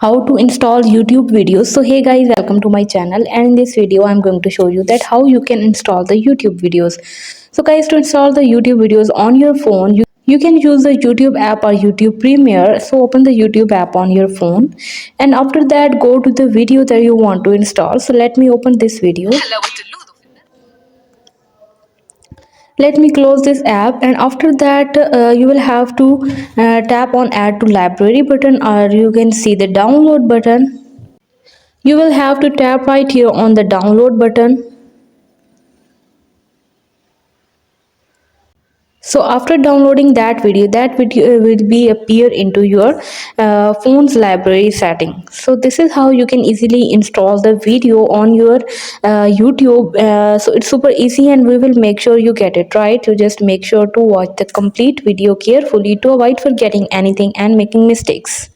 how to install YouTube videos. So hey guys, welcome to my channel, and in this video I'm going to show you that how you can install the YouTube videos. So guys, to install the YouTube videos on your phone, you can use the YouTube app or YouTube Premiere. So open the YouTube app on your phone, and after that go to the video that you want to install. So let me open this video. Let me close this app, and after that you will have to tap on add to library button, or you can see the download button. You will have to tap right here on the download button. So after downloading that video will be appear into your phone's library setting. So this is how you can easily install the video on your YouTube. So it's super easy, and we will make sure you get it right. You just make sure to watch the complete video carefully to avoid forgetting anything and making mistakes.